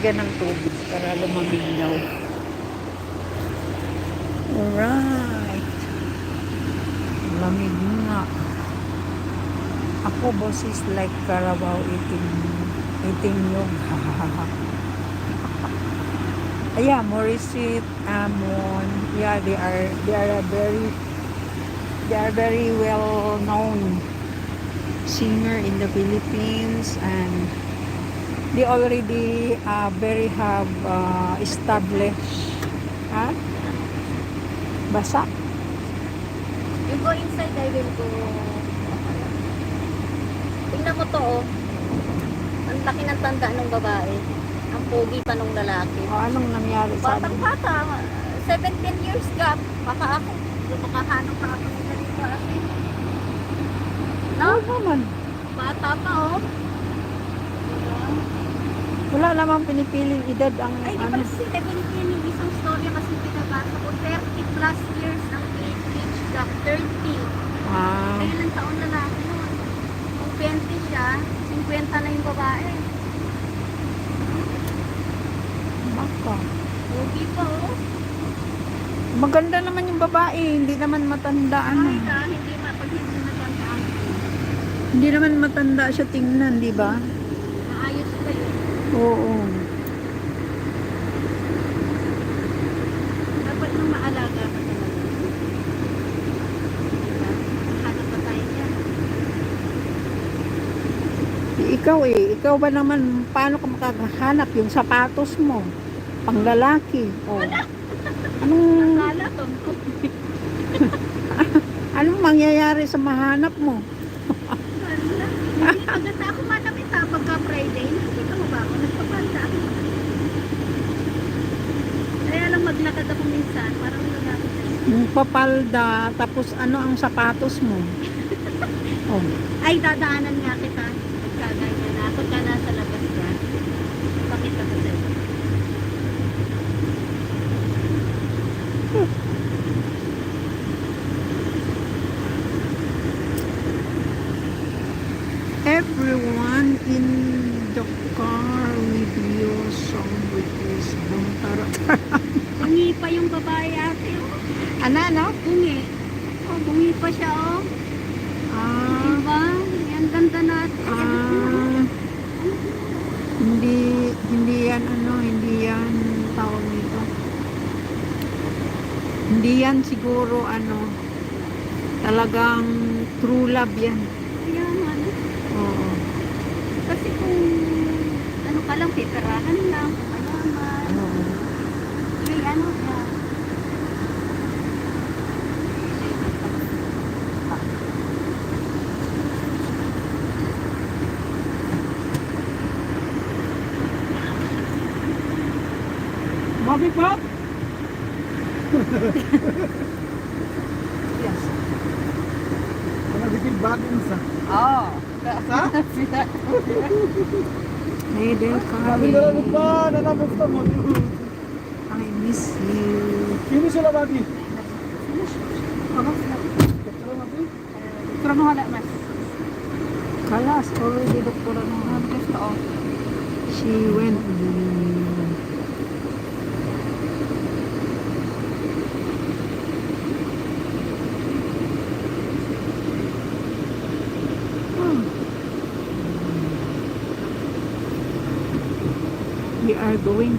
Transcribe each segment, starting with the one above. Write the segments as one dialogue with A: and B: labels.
A: lalagyan ng tubig para lumamig daw. Alright. Lamig nga. Ako, boss, is like Carabao eating nyog. Yeah, Morissette, Amon. Yeah, they are very well known singer in the Philippines, and they already very have established. Ha? Basa?
B: You go inside, I will go. Tingnan mo to, oh. Ang laki ng tanda ng babae. Ang pogi pa nung lalaki.
A: O, anong nangyari sa
B: Batang
A: amin?
B: bata, 17 years gap. Baka ako, makahanap pa ako ng ganito ate. No?
A: Oo naman.
B: Bata pa, oh. Diba?
A: Wala namang pinipiling edad ang
B: Ay, di
A: ano.
B: pala si 17 yung isang storya kasi pinabasa ko. 30 plus years ang age gap. 30.
A: Ah,
B: Kaya ilang taon lalaki nun. Kung 20 siya, 50 na yung babae.
A: baka.
B: Pogi pa, oh.
A: Maganda naman yung babae, hindi naman matanda ano.
B: Kahit hindi pag hindi matandaan.
A: Hindi naman matanda siya tingnan, di ba?
B: Maayos pa yun.
A: Oo.
B: Dapat nang maalaga ka talaga. Diba? Hanap pa tayo niya.
A: Ikaw ba naman, paano ka makakahanap yung sapatos mo? Pang lalaki. Oh. Anong,
B: Akala ko.
A: anong mangyayari sa mahanap mo?
B: Wala. Hindi maganda ako manapit ha pagka Friday. Nakikita mo ba ako? Nagpapanda ako. Kaya lang maglakad ako minsan. Parang lalaki na.
A: Yung papalda, tapos ano ang sapatos mo? Oh.
B: Ay, dadaanan nga kita. Pagkagaya na. Pagka nasa labas ka. Pakita ko sa'yo.
A: Everyone in the car with your song request.
B: Bungi pa yung babae ate. Oh.
A: Ano?
B: Bungi. Oh, bungi pa siya oh.
A: Ah,
B: Diba? Yan ganda natin.
A: ah, hindi yan tawag nito. Hindi yan siguro talagang true love yan.
B: Kaya man.
A: Oo.
B: Kasi kung ano ka lang, piperahan lang. Ano naman.
A: Oo.
B: May ano siya.
A: Bobby Pop? Yes.
C: Ano bikin bagong sa?
A: Oh.
C: Sa?
A: Idol
C: Kami na lang
A: Kari.
C: pa, nanabasta mo.
A: I miss you.
C: Sino sila babi?
A: Ano?
C: Kacara natin?
A: Doktor mo hala, mas. Kalas, already doktor mo hala. She went. We are going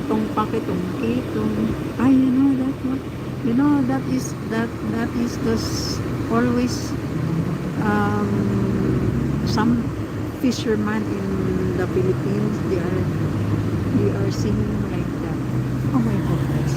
A: tong pakitong kitong. Ay, that one. That is just always some fishermen in the Philippines. They are singing like that. Oh my goodness.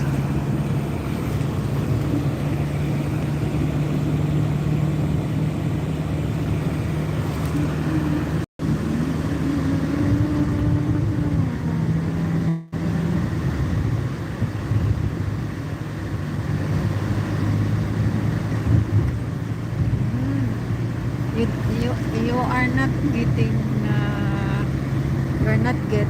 A: You are not getting you're not get